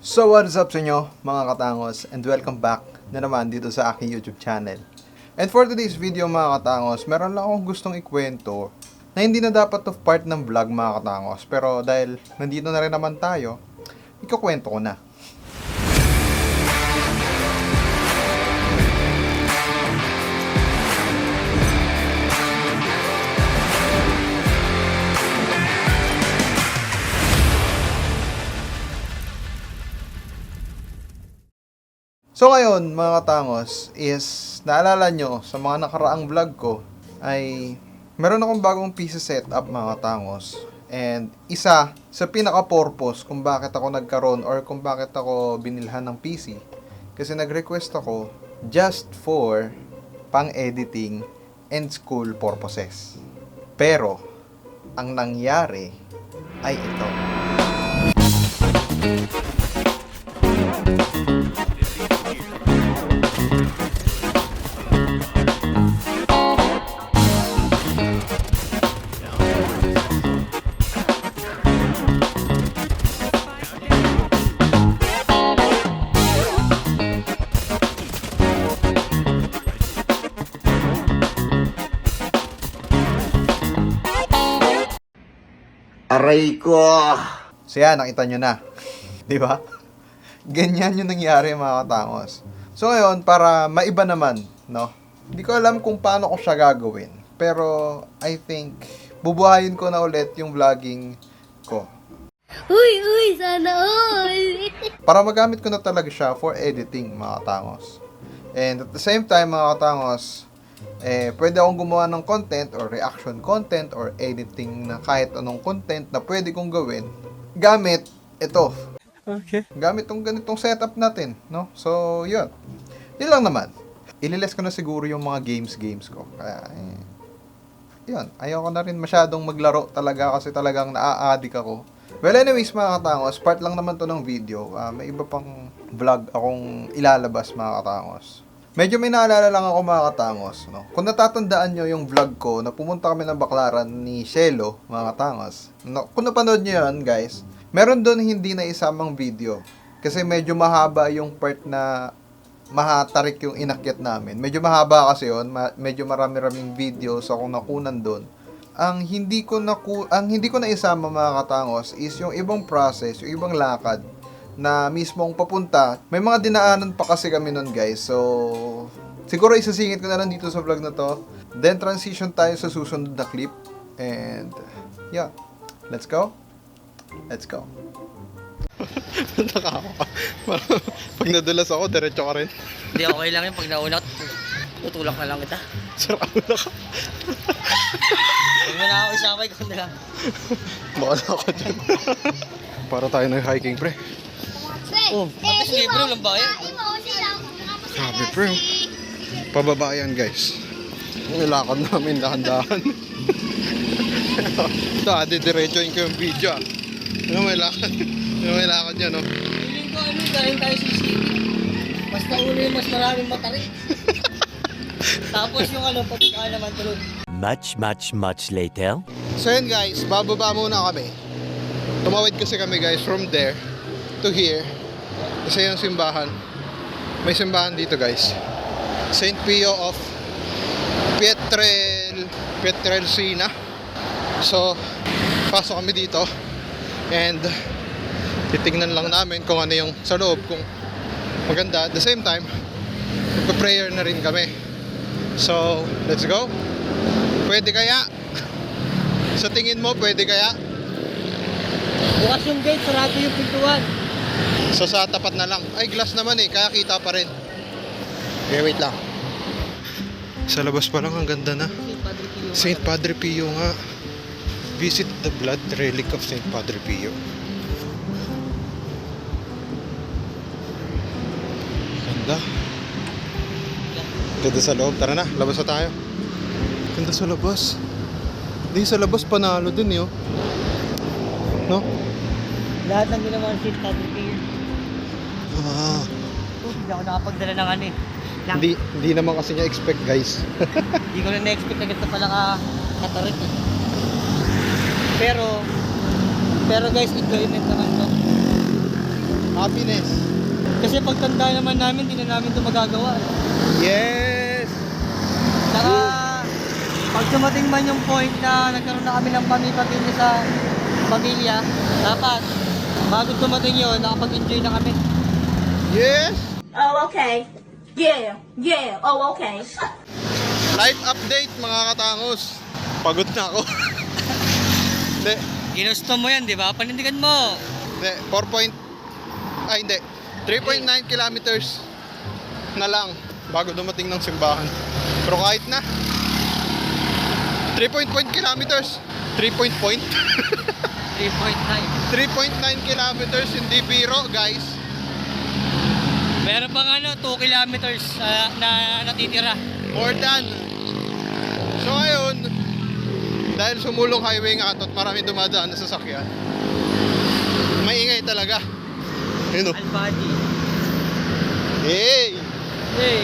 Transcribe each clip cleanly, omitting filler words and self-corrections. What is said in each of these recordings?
So what is up sa inyo mga katangos, and welcome back na naman dito sa aking YouTube channel. And for today's video mga katangos, meron lang akong gustong ikwento na hindi na dapat of part ng vlog mga katangos. Pero dahil nandito na rin naman tayo, ikukwento ko na. So ngayon mga katangos is naalala nyo sa mga nakaraang vlog ko ay meron akong bagong PC setup mga katangos. And isa sa pinaka-purpose kung bakit ako nagkaroon or kung bakit ako binilhan ng PC. Kasi nag-request ako just for pang-editing and school purposes. Pero ang nangyari ay ito. Aray ko! So yan, nakita nyo na. Di ba? Ganyan yung nangyari mga katangos. So ngayon, para maiba naman, no? Hindi ko alam kung paano ko siya gagawin. Pero, I think, bubuhayin ko na ulit yung vlogging ko. Uy, sana all! Para magamit ko na talaga siya for editing mga katangos. And at the same time mga katangos, pwede akong gumawa ng content or reaction content or editing na kahit anong content na pwede kong gawin gamit ito. Okay. Gamit tong ganitong setup natin, no? So, yun. Yun lang naman. Ililes ko na siguro yung mga games ko. Kaya, yun. Ayoko na rin masyadong maglaro talaga kasi talagang naa-addict ako. Well, anyways, mga katangos, part lang naman to ng video. May iba pang vlog akong ilalabas, mga katangos. Medyo may naalala lang ako mga katangos, no? Kung natatandaan nyo yung vlog ko na pumunta kami ng Baclaran ni Shelo, mga katangos. No, kung napanood nyo yun, guys, meron doon hindi na isamang video. Kasi medyo mahaba yung part na mahatarik yung inakyat namin. Medyo mahaba kasi yun, medyo marami-raming videos akong nakunan doon. Ang hindi ko na isama mga katangos is yung ibang process, yung ibang lakad na mismong papunta. May mga dinaanan pa kasi kami nun guys. So, siguro isasingit ko na lang dito sa vlog na to. Then, transition tayo sa susunod na clip. And, yeah. Let's go. Let's go. Nakakawa. Pag nadulas ako, diretso ka rin. Hindi, okay lang yun. Pag nauna, tutulak na lang kita. Sarap na ka. Huwag mo na ako isabay ko na lang. Baka na ako dyan. Para tayo nag-hiking, pre. Oh, tapos libre lang ba yan? Sabi, pre. Pababa yan, guys. Nilakad namin dahan-dahan. Ito, didiretsoin ko yung video, ah. Ano may lakad? Ano may lakad yan, no? Feeling ko galing tayo sa city. Mas nauna yung mas maraming matarik. Tapos yung pagkaan naman tulog. Much later. So yun guys, bababa muna kami. Tumawid kasi kami guys from there to here. Kasi yung simbahan. May simbahan dito guys. St. Pio of Pietrelcina. So, pasok kami dito. And titignan lang namin kung ano yung sa loob, kung maganda. At the same time, magpa-prayer na rin kami. So, let's go. Pwede kaya? Sa tingin mo, pwede kaya? Bukas yung gate, sarado yung pintuan. So sa tapat na lang. Ay, glass naman eh, kaya kita pa rin. Okay, wait lang. Sa labas pa lang, ang ganda na. St. Padre Pio nga. Visit the blood relic of St. Padre Pio. Ganda. Ganda sa loob. Tara na, labas na tayo. Ganda sa labas. Di sa labas, panalo din yun. No? Lahat ng ginawa ng St. Padre Pio. Ah. Hindi ako nakapagdala ng ano eh. Hindi naman kasi niya expect guys. Hindi ko na na-expect na ganito pala katarik eh. Pero guys, enjoyment naman to. Happiness. Kasi pagtanda naman namin, di na namin ito magagawa. Yes! Saka, pag dumating man yung point na nagkaroon na kami ng pamilya sa pamilya, dapat, bago dumating yun, nakapag-enjoy na kami. Yes! Oh, okay. Yeah, yeah. Oh, okay. Life update mga katangos. Pagod na ako. Hindi. Ginusto mo yan, di ba? Panindigan mo. Hindi. 3.9 kilometers na lang bago dumating ng simbahan. Pero kahit na. 3.9 kilometers. 3.9 3.9. kilometers, hindi biro guys. Meron pang 2 kilometers na natitira. More than. So ngayon, dahil sumulong highway nga at marami dumadaan na sasakyan, maingay talaga. Yun o. Albadi. Hey! Hey.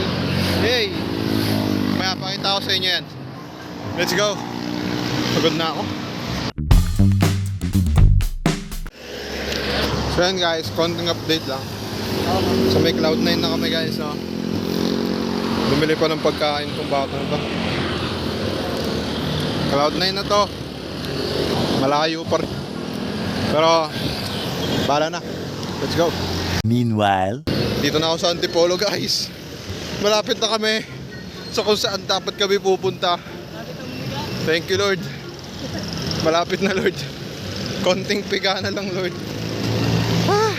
Hey! May pakita ko sa inyo yan. Let's go! Pagod na ako. So yan guys, konting update lang. So may Cloud9 na kami guys, no? Bumili pa ng pagkain tong bata na to. Cloud9 na to. Malayo pa rin. Pero, bahala na. Let's go. Meanwhile, Dito na ako sa Antipolo guys. Malapit na kami sa kung saan dapat kami pupunta. Thank you Lord. Malapit na Lord. Konting piga na lang Lord. Ah.